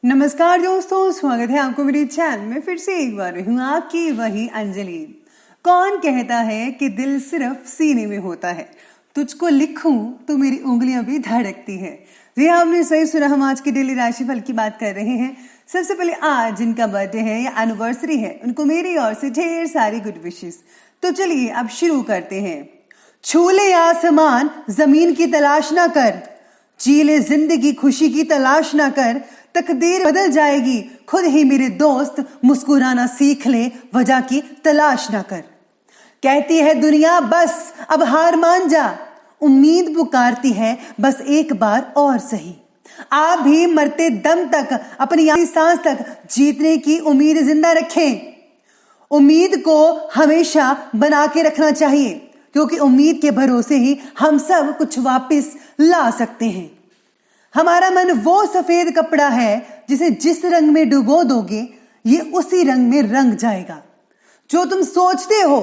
नमस्कार दोस्तों, स्वागत है आपको मेरे चैनल में। फिर से एक बार हूँ आपकी वही अंजलि। कौन कहता है कि दिल सिर्फ सीने में होता है? तुझको लिखूं तो मेरी उंगलियां भी धड़कती है। जी हाँ, आपने सही सुना। हम आज की डेली राशिफल की बात कर रहे हैं। सबसे पहले आज जिनका बर्थडे है या एनिवर्सरी है, उनको मेरी ओर से ढेर सारी गुड विशेस। तो चलिए अब शुरू करते हैं। छू ले आसमान, जमीन की तलाश ना कर, जी ले जिंदगी, खुशी की तलाश ना कर, तकदीर बदल जाएगी खुद ही मेरे दोस्त, मुस्कुराना सीख ले, वजह की तलाश ना कर। कहती है दुनिया बस अब हार मान जा, उम्मीद पुकारती है बस एक बार और सही। आप भी मरते दम तक, अपनी आखिरी सांस तक जीतने की उम्मीद जिंदा रखें। उम्मीद को हमेशा बना के रखना चाहिए, क्योंकि उम्मीद के भरोसे ही हम सब कुछ वापस ला सकते हैं। हमारा मन वो सफेद कपड़ा है जिसे जिस रंग में डुबो दोगे, ये उसी रंग में रंग जाएगा। जो तुम सोचते हो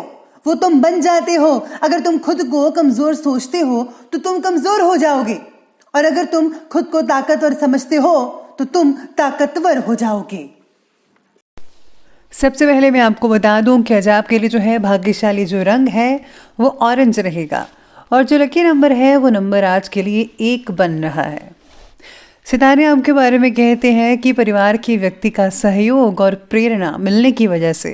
वो तुम बन जाते हो। अगर तुम खुद को कमजोर सोचते हो तो तुम कमजोर हो जाओगे, और अगर तुम खुद को ताकतवर समझते हो तो तुम ताकतवर हो जाओगे। सबसे पहले मैं आपको बता दूं कि आज आपके लिए जो है भाग्यशाली जो रंग है वो ऑरेंज रहेगा, और जो लकी नंबर है वो नंबर आज के लिए 1 बन रहा है। सितारे आपके बारे में कहते हैं कि परिवार के व्यक्ति का सहयोग और प्रेरणा मिलने की वजह से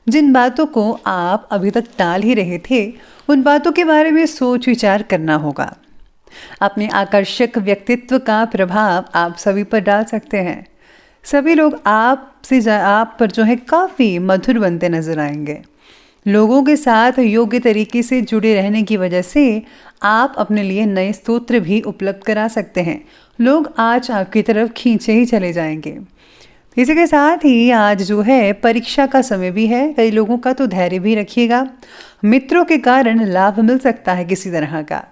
जिन बातों को आप अभी तक टाल ही रहे थे, उन बातों के बारे में सोच विचार करना होगा। अपने आकर्षक व्यक्तित्व का प्रभाव आप सभी पर डाल सकते हैं। सभी लोग आप पर जो है काफ़ी मधुर बनते नजर आएंगे। लोगों के साथ योग्य तरीके से जुड़े रहने की वजह से आप अपने लिए नए स्तोत्र भी उपलब्ध करा सकते हैं। लोग आज आपकी तरफ खींचे ही चले जाएंगे। इसी के साथ ही आज जो है परीक्षा का समय भी है। कई लोगों का तो धैर्य भी रखिएगा। मित्रों के कारण लाभ मिल सकता है किसी तरह का।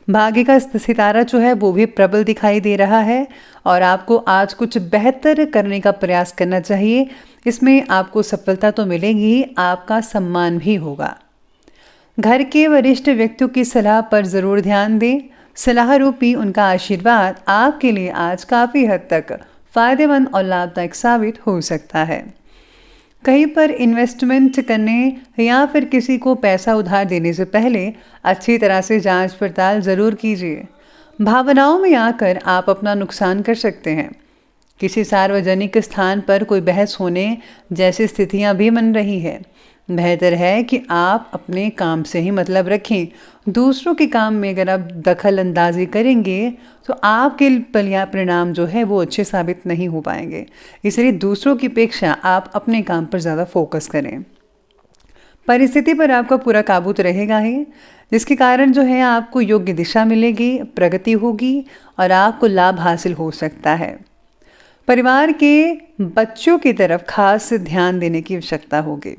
भाग्य का सितारा जो है वो भी प्रबल दिखाई दे रहा है, और आपको आज कुछ बेहतर करने का प्रयास करना चाहिए। इसमें आपको सफलता तो मिलेगी, आपका सम्मान भी होगा। घर के वरिष्ठ व्यक्तियों की सलाह पर ज़रूर ध्यान दें। सलाह रूपी उनका आशीर्वाद आपके लिए आज काफ़ी हद तक फ़ायदेमंद और लाभदायक साबित हो सकता है। कहीं पर इन्वेस्टमेंट करने या फिर किसी को पैसा उधार देने से पहले अच्छी तरह से जांच पड़ताल ज़रूर कीजिए। भावनाओं में आकर आप अपना नुकसान कर सकते हैं। किसी सार्वजनिक स्थान पर कोई बहस होने जैसी स्थितियां भी बन रही है। बेहतर है कि आप अपने काम से ही मतलब रखें। दूसरों के काम में अगर आप दखल अंदाजी करेंगे तो आपके परिणाम जो है वो अच्छे साबित नहीं हो पाएंगे। इसलिए दूसरों की अपेक्षा आप अपने काम पर ज़्यादा फोकस करें। परिस्थिति पर आपका पूरा काबू तो रहेगा ही, जिसके कारण जो है आपको योग्य दिशा मिलेगी, प्रगति होगी और आपको लाभ हासिल हो सकता है। परिवार के बच्चों की तरफ खास ध्यान देने की आवश्यकता होगी।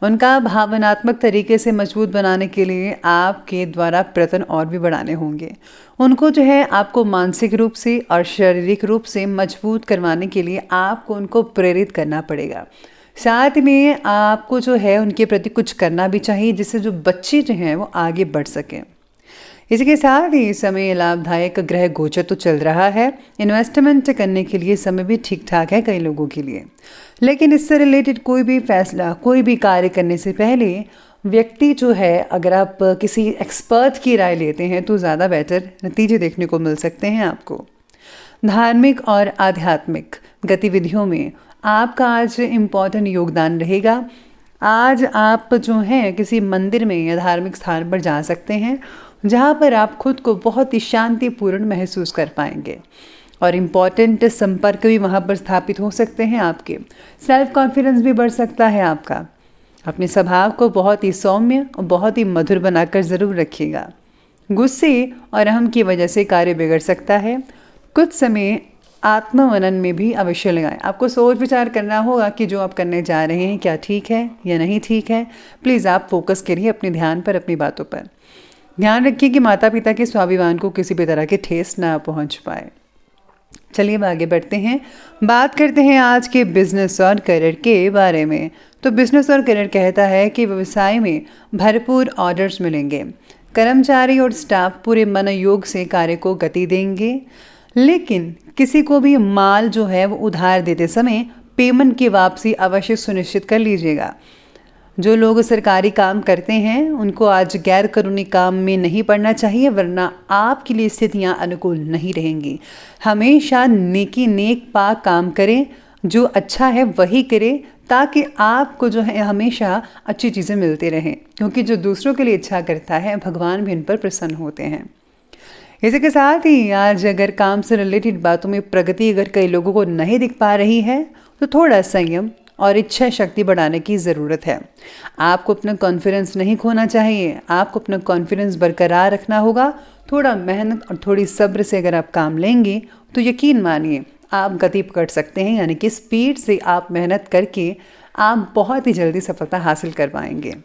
उनका भावनात्मक तरीके से मजबूत बनाने के लिए आपके द्वारा प्रयत्न और भी बढ़ाने होंगे। उनको जो है आपको मानसिक रूप से और शारीरिक रूप से मजबूत करवाने के लिए आपको उनको प्रेरित करना पड़ेगा। साथ में आपको जो है उनके प्रति कुछ करना भी चाहिए, जिससे जो बच्चे जो हैं वो आगे बढ़ सकें। इसी के साथ ही समय लाभदायक ग्रह गोचर तो चल रहा है। इन्वेस्टमेंट करने के लिए समय भी ठीक ठाक है कई लोगों के लिए, लेकिन इससे रिलेटेड कोई भी फैसला, कोई भी कार्य करने से पहले व्यक्ति जो है, अगर आप किसी एक्सपर्ट की राय लेते हैं तो ज़्यादा बेटर नतीजे देखने को मिल सकते हैं आपको। धार्मिक और आध्यात्मिक गतिविधियों में आपका आज इम्पॉर्टेंट योगदान रहेगा। आज आप जो हैं किसी मंदिर में या धार्मिक स्थान पर जा सकते हैं, जहाँ पर आप खुद को बहुत ही शांतिपूर्ण महसूस कर पाएंगे, और इम्पॉर्टेंट संपर्क भी वहाँ पर स्थापित हो सकते हैं। आपके सेल्फ कॉन्फिडेंस भी बढ़ सकता है आपका। अपने स्वभाव को बहुत ही सौम्य और बहुत ही मधुर बनाकर ज़रूर रखिएगा। गुस्से और अहम की वजह से कार्य बिगड़ सकता है। कुछ समय आत्ममनन में भी अवश्य लगाएं। आपको सोच विचार करना होगा कि जो आप करने जा रहे हैं क्या ठीक है या नहीं ठीक है। प्लीज़ आप फोकस करिए अपने ध्यान पर, अपनी बातों पर। ध्यान रखिए कि माता पिता के स्वाभिमान को किसी भी तरह की ठेस ना पहुंच पाए। चलिए अब आगे बढ़ते हैं, बात करते हैं आज के बिजनेस और करियर के बारे में। तो बिजनेस और करियर कहता है कि व्यवसाय में भरपूर ऑर्डर्स मिलेंगे। कर्मचारी और स्टाफ पूरे मनोयोग से कार्य को गति देंगे। लेकिन किसी को भी माल जो है वो उधार देते समय पेमेंट की वापसी अवश्य सुनिश्चित कर लीजिएगा। जो लोग सरकारी काम करते हैं उनको आज गैर कानूनी काम में नहीं पड़ना चाहिए, वरना आपके लिए स्थितियां अनुकूल नहीं रहेंगी। हमेशा नेक पाक काम करें, जो अच्छा है वही करें, ताकि आपको जो है हमेशा अच्छी चीज़ें मिलती रहें, क्योंकि जो दूसरों के लिए इच्छा करता है भगवान भी इन पर प्रसन्न होते हैं। इसी के साथ ही आज अगर काम से रिलेटेड बातों में प्रगति अगर कई लोगों को नहीं दिख पा रही है तो थोड़ा संयम और इच्छा शक्ति बढ़ाने की ज़रूरत है। आपको अपना कॉन्फिडेंस नहीं खोना चाहिए, आपको अपना कॉन्फिडेंस बरकरार रखना होगा। थोड़ा मेहनत और थोड़ी सब्र से अगर आप काम लेंगे तो यकीन मानिए आप गति पकड़ सकते हैं, यानी कि स्पीड से आप मेहनत करके आप बहुत ही जल्दी सफलता हासिल कर पाएंगे।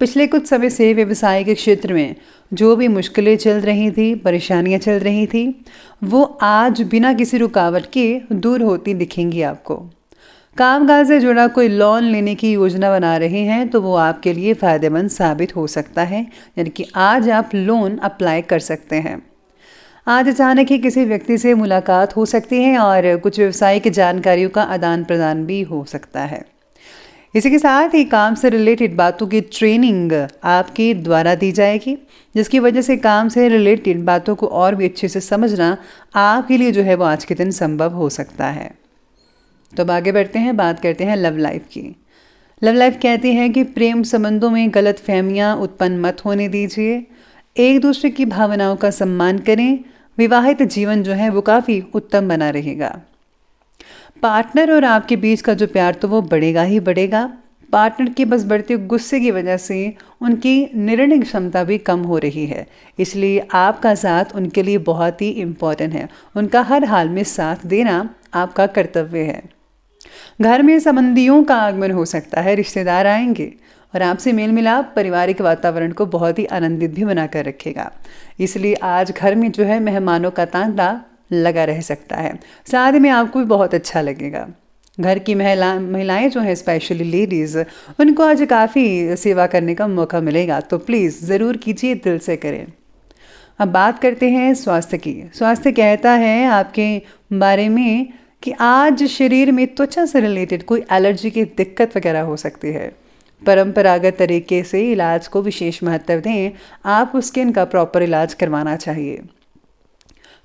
पिछले कुछ समय से व्यवसाय के क्षेत्र में जो भी मुश्किलें चल रही थी, परेशानियां चल रही थी, वो आज बिना किसी रुकावट के दूर होती दिखेंगी आपको। कामकाज से जुड़ा कोई लोन लेने की योजना बना रहे हैं तो वो आपके लिए फ़ायदेमंद साबित हो सकता है, यानी कि आज आप लोन अप्लाई कर सकते हैं। आज अचानक ही किसी व्यक्ति से मुलाकात हो सकती है और कुछ व्यवसायिक जानकारियों का आदान प्रदान भी हो सकता है। इसी के साथ ही काम से रिलेटेड बातों की ट्रेनिंग आपके द्वारा दी जाएगी, जिसकी वजह से काम से रिलेटेड बातों को और भी अच्छे से समझना आपके लिए जो है वो आज के दिन संभव हो सकता है। तो अब आगे बढ़ते हैं, बात करते हैं लव लाइफ की। लव लाइफ कहती है कि प्रेम संबंधों में गलत फहमियाँ उत्पन्न मत होने दीजिए, एक दूसरे की भावनाओं का सम्मान करें। विवाहित जीवन जो है वो काफ़ी उत्तम बना रहेगा। पार्टनर और आपके बीच का जो प्यार तो वो बढ़ेगा ही बढ़ेगा। पार्टनर के बस बढ़ते गुस्से की वजह से उनकी निर्णय क्षमता भी कम हो रही है, इसलिए आपका साथ उनके लिए बहुत ही इम्पोर्टेंट है। उनका हर हाल में साथ देना आपका कर्तव्य है। घर में संबंधियों का आगमन हो सकता है, रिश्तेदार आएंगे और आपसे मेल मिलाप पारिवारिक वातावरण को बहुत ही आनंदित भी बनाकर रखेगा। इसलिए आज घर में जो है मेहमानों का तांता लगा रह सकता है। साथ में आपको भी बहुत अच्छा लगेगा। घर की महिलाएं जो हैं, स्पेशली लेडीज़, उनको आज काफ़ी सेवा करने का मौका मिलेगा, तो प्लीज़ ज़रूर कीजिए, दिल से करें। अब बात करते हैं स्वास्थ्य की। स्वास्थ्य कहता है आपके बारे में कि आज शरीर में त्वचा से रिलेटेड कोई एलर्जी की दिक्कत वगैरह हो सकती है। परंपरागत तरीके से इलाज को विशेष महत्व दें, आप स्किन का प्रॉपर इलाज करवाना चाहिए।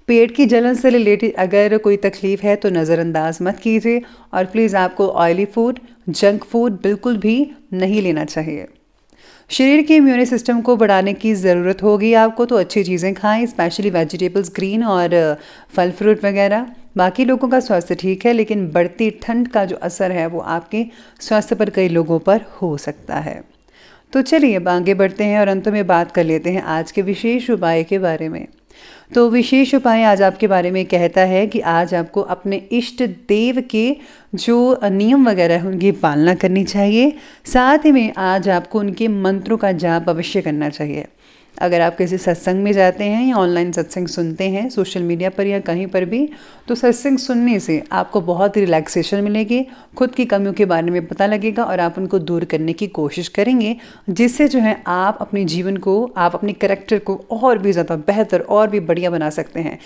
पेट की जलन से रिलेटेड अगर कोई तकलीफ है तो नज़रअंदाज मत कीजिए और प्लीज़ आपको ऑयली फूड, जंक फूड बिल्कुल भी नहीं लेना चाहिए। शरीर के इम्यून सिस्टम को बढ़ाने की ज़रूरत होगी आपको, तो अच्छी चीज़ें खाएं, स्पेशली वेजिटेबल्स, ग्रीन और फल फ्रूट वगैरह। बाकी लोगों का स्वास्थ्य ठीक है, लेकिन बढ़ती ठंड का जो असर है वो आपके स्वास्थ्य पर कई लोगों पर हो सकता है। तो चलिए अब आगे बढ़ते हैं और अंत में बात कर लेते हैं आज के विशेष उपाय के बारे में। तो विशेष उपाय आज आपके बारे में कहता है कि आज आपको अपने इष्ट देव के जो नियम वगैरह हैं उनकी पालना करनी चाहिए। साथ ही में आज आपको उनके मंत्रों का जाप अवश्य करना चाहिए। अगर आप किसी सत्संग में जाते हैं या ऑनलाइन सत्संग सुनते हैं सोशल मीडिया पर या कहीं पर भी, तो सत्संग सुनने से आपको बहुत ही रिलैक्सेशन मिलेगी, खुद की कमियों के बारे में पता लगेगा और आप उनको दूर करने की कोशिश करेंगे, जिससे जो है आप अपने जीवन को, आप अपने कैरेक्टर को और भी ज़्यादा बेहतर और भी बढ़िया बना सकते हैं।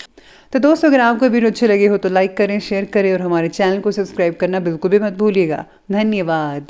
तो दोस्तों, अगर आपको वीडियो अच्छे लगे हो तो लाइक करें, शेयर करें और हमारे चैनल को सब्सक्राइब करना बिल्कुल भी मत भूलिएगा। धन्यवाद।